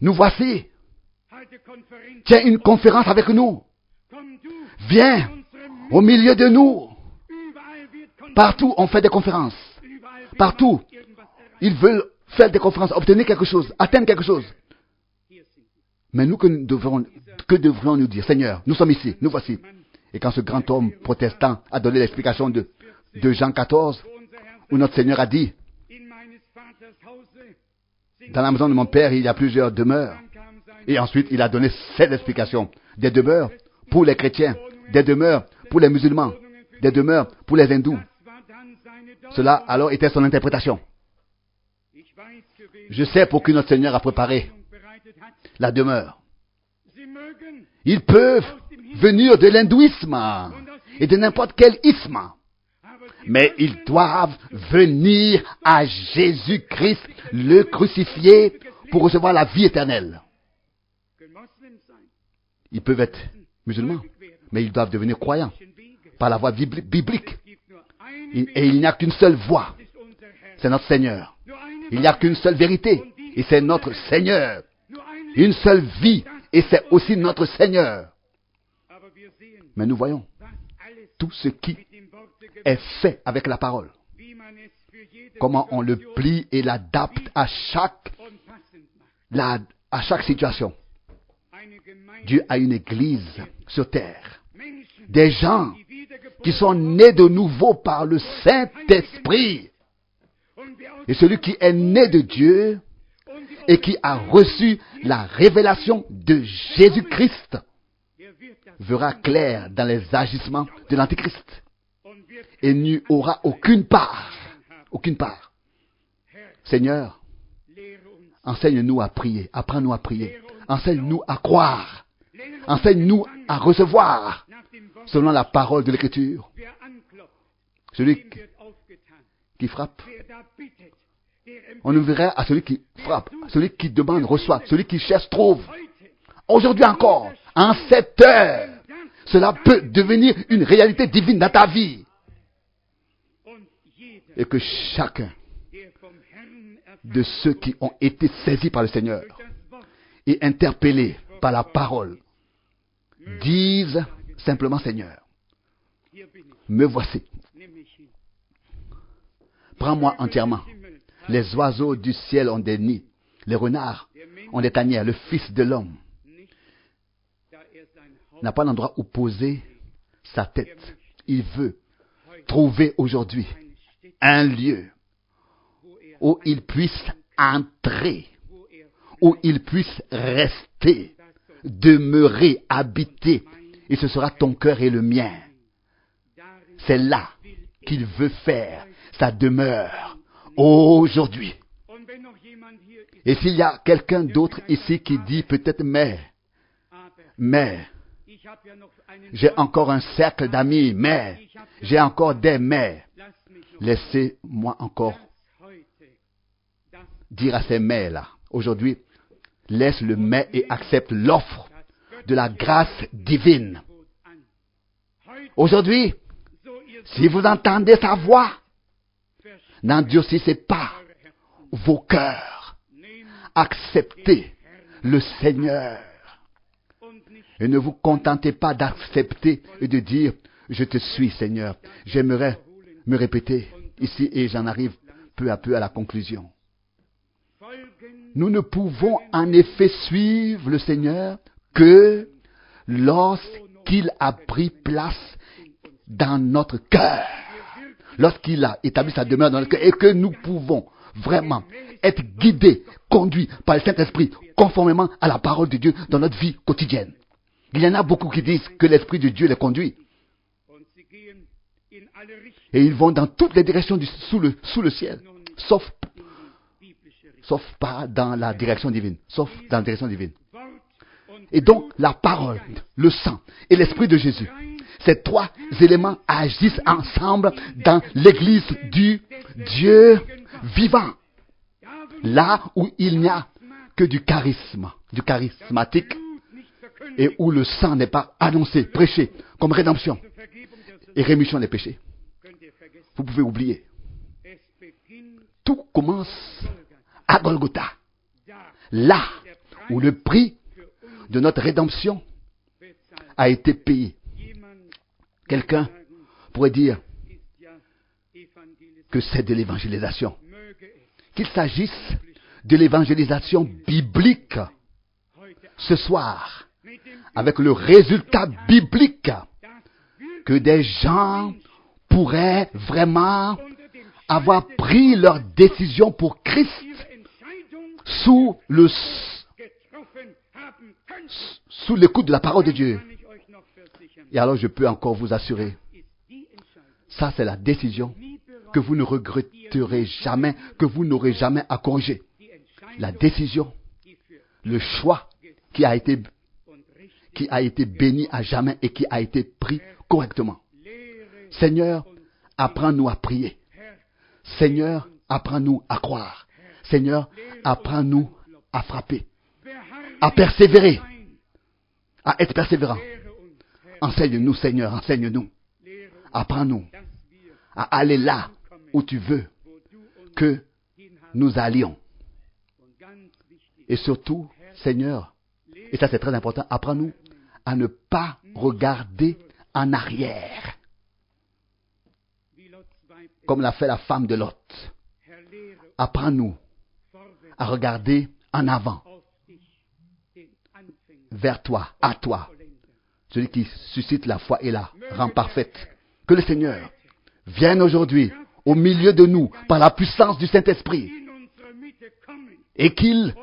nous voici. Tiens une conférence avec nous. Viens au milieu de nous. Partout, on fait des conférences. Partout, ils veulent faire des conférences, obtenir quelque chose, atteindre quelque chose. Mais nous, que devrions-nous dire? Seigneur, nous sommes ici, nous voici. Et quand ce grand homme protestant a donné l'explication de Jean 14, où notre Seigneur a dit, dans la maison de mon Père, il y a plusieurs demeures. Et ensuite, il a donné cette explication. Des demeures pour les chrétiens, des demeures pour les musulmans, des demeures pour les hindous. Cela, alors, était son interprétation. Je sais pour qui notre Seigneur a préparé la demeure. Ils peuvent venir de l'hindouisme. et de n'importe quel isthme. Mais ils doivent venir à Jésus-Christ, le crucifié, pour recevoir la vie éternelle. Ils peuvent être musulmans, mais ils doivent devenir croyants par la voie biblique. Et il n'y a qu'une seule voie, c'est notre Seigneur. Il n'y a qu'une seule vérité, et c'est notre Seigneur. Une seule vie, et c'est aussi notre Seigneur. Mais nous voyons tout ce qui est fait avec la parole. Comment on le plie et l'adapte à chaque situation. Dieu a une église sur terre. Des gens qui sont nés de nouveau par le Saint-Esprit. Et celui qui est né de Dieu et qui a reçu la révélation de Jésus-Christ verra clair dans les agissements de l'Antéchrist. Et n'y aura aucune part. Aucune part. Seigneur, enseigne-nous à prier. Apprends-nous à prier. Enseigne-nous à croire. Enseigne-nous à recevoir selon la parole de l'Écriture. Celui qui frappe, on ouvrirait à celui qui frappe. Celui qui demande reçoit. Celui qui cherche trouve. Aujourd'hui encore, en cette heure, cela peut devenir une réalité divine dans ta vie. Et que chacun de ceux qui ont été saisis par le Seigneur et interpellés par la parole disent simplement: Seigneur, me voici. Prends-moi entièrement. Les oiseaux du ciel ont des nids, les renards ont des tanières, le Fils de l'homme n'a pas d'endroit où poser sa tête. Il veut trouver aujourd'hui un lieu où il puisse entrer, où il puisse rester, demeurer, habiter, et ce sera ton cœur et le mien. C'est là qu'il veut faire sa demeure aujourd'hui. Et s'il y a quelqu'un d'autre ici qui dit peut-être mais, j'ai encore un cercle d'amis, mais, j'ai encore des mais, laissez-moi encore dire à ces mais-là, aujourd'hui, laisse le mais et accepte l'offre de la grâce divine. Aujourd'hui, si vous entendez sa voix, n'endurcissez pas vos cœurs. Acceptez le Seigneur. Et ne vous contentez pas d'accepter et de dire: je te suis, Seigneur. J'aimerais me répéter ici et j'en arrive peu à peu à la conclusion. Nous ne pouvons en effet suivre le Seigneur que lorsqu'il a pris place dans notre cœur. Lorsqu'il a établi sa demeure dans notre cœur et que nous pouvons vraiment être guidés, conduits par le Saint-Esprit conformément à la parole de Dieu dans notre vie quotidienne. Il y en a beaucoup qui disent que l'Esprit de Dieu les conduit. Et ils vont dans toutes les directions sous le ciel, sauf pas dans la direction divine. Sauf dans la direction divine. Et donc, la parole, le sang et l'Esprit de Jésus, ces trois éléments agissent ensemble dans l'Église du Dieu vivant. Là où il n'y a que du charismatique, et où le sang n'est pas annoncé, prêché, comme rédemption et rémission des péchés. Vous pouvez oublier. Tout commence à Golgotha. Là où le prix de notre rédemption a été payé. Quelqu'un pourrait dire que c'est de l'évangélisation. Qu'il s'agisse de l'évangélisation biblique ce soir, avec le résultat biblique que des gens pourraient vraiment avoir pris leur décision pour Christ sous l'écoute de la parole de Dieu. Et alors je peux encore vous assurer, ça c'est la décision que vous ne regretterez jamais, que vous n'aurez jamais à corriger. La décision, le choix qui a été béni à jamais et qui a été pris correctement. Seigneur, apprends-nous à prier. Seigneur, apprends-nous à croire. Seigneur, apprends-nous à frapper, à persévérer, à être persévérant. Enseigne-nous, Seigneur, enseigne-nous. Apprends-nous à aller là où tu veux que nous allions. Et surtout, Seigneur, et ça c'est très important, apprends-nous à ne pas regarder en arrière, comme l'a fait la femme de Lot. Apprends-nous à regarder en avant, vers toi, à toi, celui qui suscite la foi et la rend parfaite. Que le Seigneur vienne aujourd'hui au milieu de nous par la puissance du Saint-Esprit et qu'il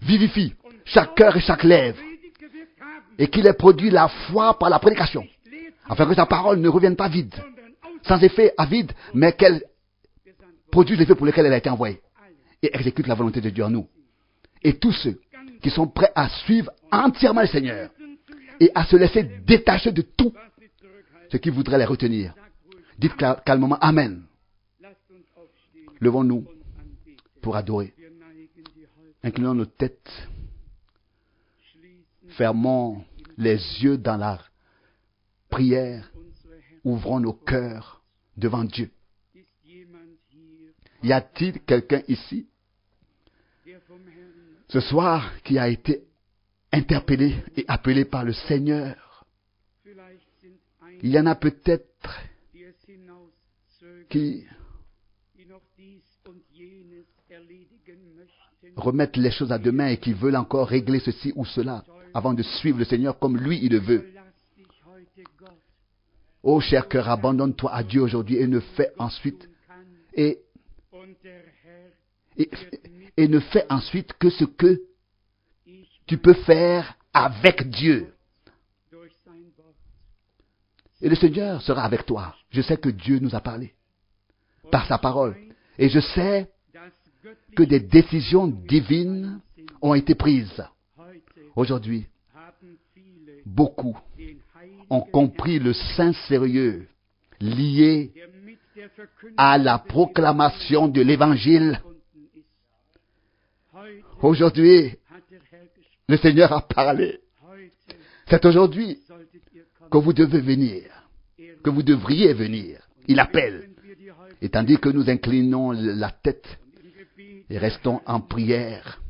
vivifie chaque cœur et chaque lèvre et qu'il ait produit la foi par la prédication, afin que sa parole ne revienne pas vide, sans effet à vide, mais qu'elle produise l'effet pour lequel elle a été envoyée et exécute la volonté de Dieu en nous. Et tous ceux qui sont prêts à suivre entièrement le Seigneur et à se laisser détacher de tout ce qui voudrait les retenir, dites calmement Amen. Levons-nous pour adorer. Inclinons nos têtes. Fermons les yeux dans la prière. Ouvrons nos cœurs devant Dieu. Y a-t-il quelqu'un ici ce soir qui a été interpellé et appelé par le Seigneur? Il y en a peut-être qui remettent les choses à demain et qui veulent encore régler ceci ou cela avant de suivre le Seigneur comme lui il le veut. Ô cher cœur, abandonne-toi à Dieu aujourd'hui et ne fais ensuite et ne fais ensuite que ce que tu peux faire avec Dieu. Et le Seigneur sera avec toi. Je sais que Dieu nous a parlé par sa parole. Et je sais que des décisions divines ont été prises. Aujourd'hui, beaucoup ont compris le saint sérieux lié à la proclamation de l'Évangile. Aujourd'hui, le Seigneur a parlé. C'est aujourd'hui que vous devez venir, que vous devriez venir. Il appelle. Et tandis que nous inclinons la tête et restons en prière,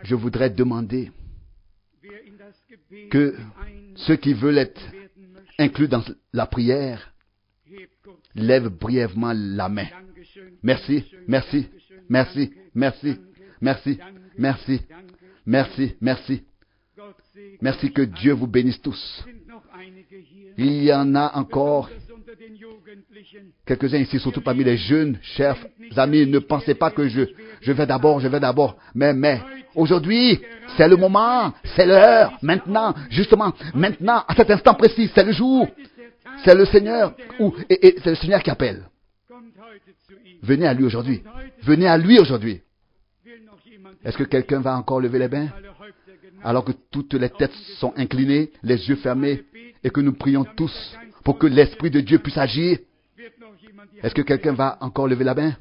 je voudrais demander que ceux qui veulent être inclus dans la prière lèvent brièvement la main. Merci, merci, merci, merci, merci, merci, merci, merci. Merci, que Dieu vous bénisse tous. Il y en a encore quelques-uns ici, surtout parmi les jeunes, chers amis. Ne pensez pas que je vais d'abord. Mais aujourd'hui, c'est le moment, c'est l'heure, maintenant, justement, maintenant, à cet instant précis, c'est le jour. C'est le Seigneur, et c'est le Seigneur qui appelle. Venez à lui aujourd'hui. Venez à lui aujourd'hui. Est-ce que quelqu'un va encore lever les mains? Alors que toutes les têtes sont inclinées, les yeux fermés, et que nous prions tous pour que l'Esprit de Dieu puisse agir. Est-ce que quelqu'un va encore lever la main?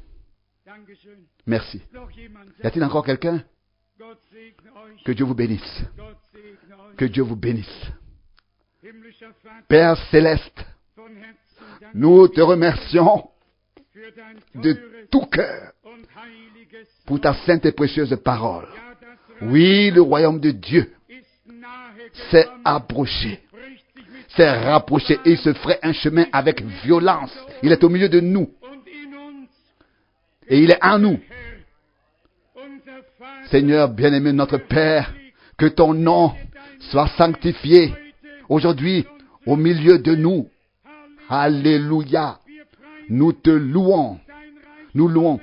Merci. Y a-t-il encore quelqu'un? Que Dieu vous bénisse. Que Dieu vous bénisse. Père céleste, nous te remercions de tout cœur pour ta sainte et précieuse parole. Oui, le royaume de Dieu s'est approché, s'est rapproché et il se ferait un chemin avec violence. Il est au milieu de nous et il est en nous. Seigneur bien-aimé, notre Père, que ton nom soit sanctifié aujourd'hui au milieu de nous. Alléluia. Nous te louons. Nous louons.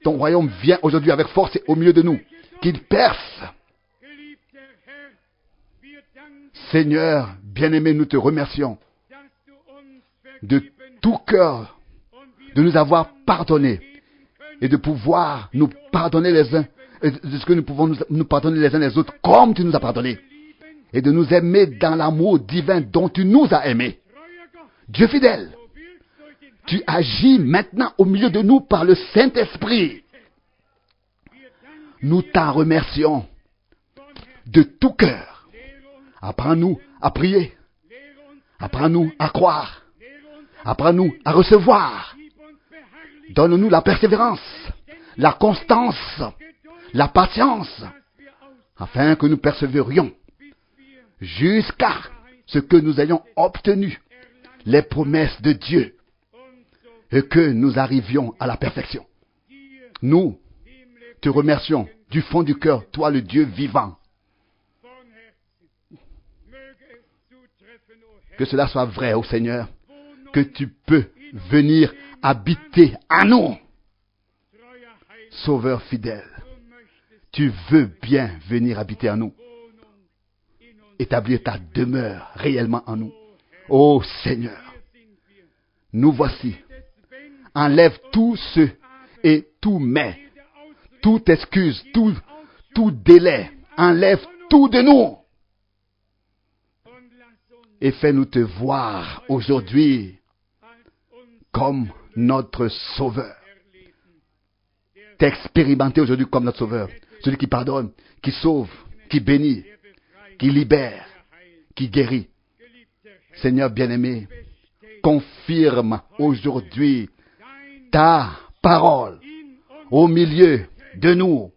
Ton royaume vient aujourd'hui avec force au milieu de nous. Qu'il perce. Seigneur, bien-aimé, nous te remercions de tout cœur de nous avoir pardonné et de pouvoir nous pardonner les uns, et de ce que nous pouvons nous pardonner les uns les autres comme tu nous as pardonné. et de nous aimer dans l'amour divin dont tu nous as aimés. Dieu fidèle, tu agis maintenant au milieu de nous par le Saint-Esprit. Nous t'en remercions de tout cœur. Apprends-nous à prier. Apprends-nous à croire. Apprends-nous à recevoir. Donne-nous la persévérance, la constance, la patience, afin que nous persévérions jusqu'à ce que nous ayons obtenu les promesses de Dieu et que nous arrivions à la perfection. Nous te remercions du fond du cœur, toi le Dieu vivant. Que cela soit vrai, ô Seigneur, que tu peux venir habiter à nous. Sauveur fidèle, tu veux bien venir habiter à nous. Établir ta demeure réellement en nous. Ô Seigneur, nous voici. Enlève tout ce et tout mais, toute excuse, tout délai. Enlève tout de nous. Et fais-nous te voir aujourd'hui comme notre Sauveur. T'expérimenter aujourd'hui comme notre Sauveur. Celui qui pardonne, qui sauve, qui bénit, qui libère, qui guérit. Seigneur bien-aimé, confirme aujourd'hui ta parole au milieu de nous,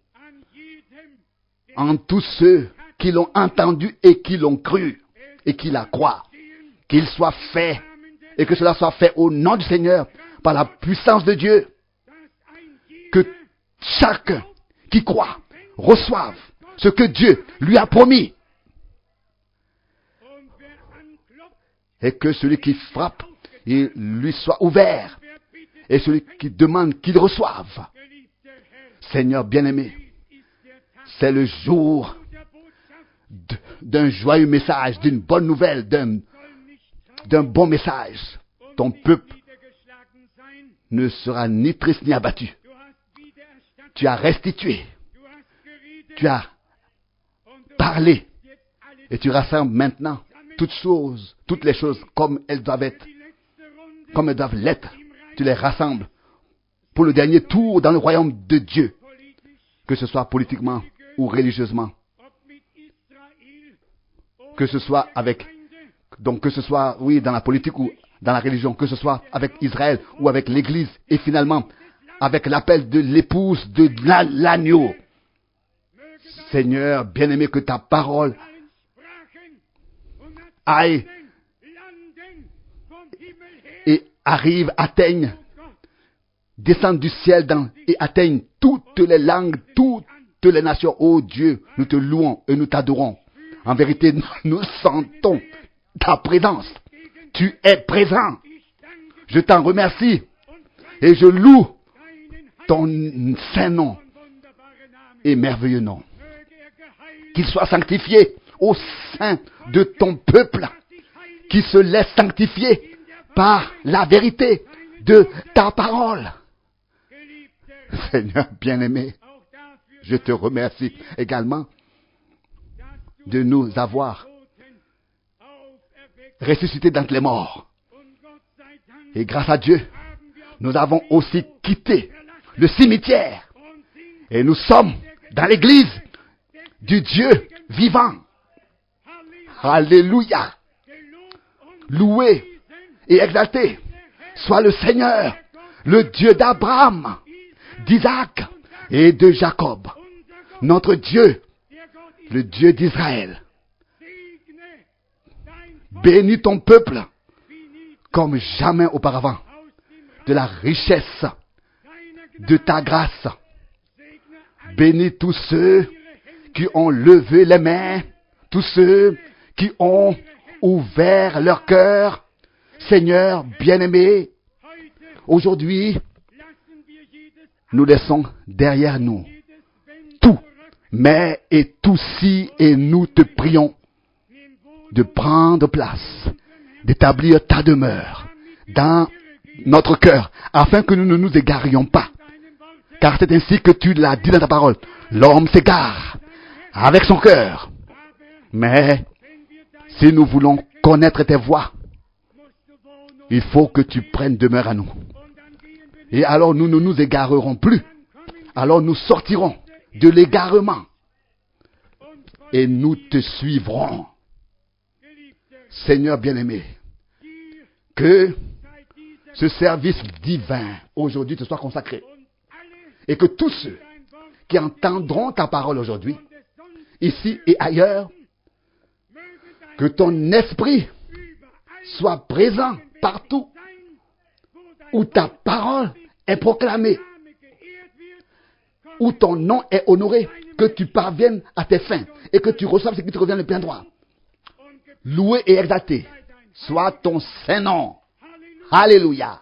en tous ceux qui l'ont entendu et qui l'ont cru et qui la croient. Qu'il soit fait et que cela soit fait au nom du Seigneur par la puissance de Dieu. Que chacun qui croit reçoive ce que Dieu lui a promis. Et que celui qui frappe, il lui soit ouvert. Et celui qui demande, qu'il reçoive. Seigneur bien-aimé, c'est le jour d'un joyeux message, d'une bonne nouvelle, d'un bon message. Ton peuple ne sera ni triste ni abattu. Tu as restitué. Tu as parlé. Et tu rassembles maintenant toutes les choses comme elles doivent être, comme elles doivent l'être. Tu les rassembles pour le dernier tour dans le royaume de Dieu, que ce soit politiquement ou religieusement, que ce soit dans la politique ou dans la religion, que ce soit avec Israël ou avec l'Église, et finalement avec l'appel de l'épouse de l'agneau. Seigneur bien-aimé, que ta parole aille et arrive, atteigne, descende du ciel et atteigne toutes les langues, toutes les nations. Oh Dieu, nous te louons et nous t'adorons. En vérité, nous sentons ta présence. Tu es présent. Je t'en remercie et je loue ton saint nom et merveilleux nom. Qu'il soit sanctifié au sein de ton peuple, qui se laisse sanctifier par la vérité de ta parole. Seigneur bien-aimé, je te remercie également de nous avoir ressuscités d'entre les morts. Et grâce à Dieu, nous avons aussi quitté le cimetière et nous sommes dans l'église du Dieu vivant. Alléluia. Loué et exalté soit le Seigneur, le Dieu d'Abraham, d'Isaac et de Jacob, notre Dieu, le Dieu d'Israël. Bénis ton peuple comme jamais auparavant, de la richesse de ta grâce. Bénis tous ceux qui ont levé les mains, tous ceux qui ont ouvert leur cœur. Seigneur bien-aimé, aujourd'hui, nous laissons derrière nous tout, mais et tout si, et nous te prions de prendre place, d'établir ta demeure dans notre cœur, afin que nous ne nous égarions pas. Car c'est ainsi que tu l'as dit dans ta parole. L'homme s'égare avec son cœur, mais Si nous voulons connaître tes voies, il faut que tu prennes demeure à nous. Et alors nous ne nous égarerons plus. Alors nous sortirons de l'égarement. Et nous te suivrons. Seigneur bien-aimé, que ce service divin aujourd'hui te soit consacré. Et que tous ceux qui entendront ta parole aujourd'hui, ici et ailleurs, que ton esprit soit présent partout où ta parole est proclamée, où ton nom est honoré, que tu parviennes à tes fins et que tu reçoives ce qui te revient de plein droit. Loué et exalté soit ton Saint-Nom. Alléluia.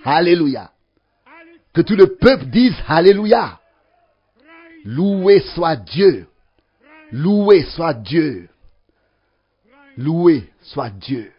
Alléluia. Que tout le peuple dise Alléluia. Loué soit Dieu. Loué soit Dieu. Loué soit Dieu.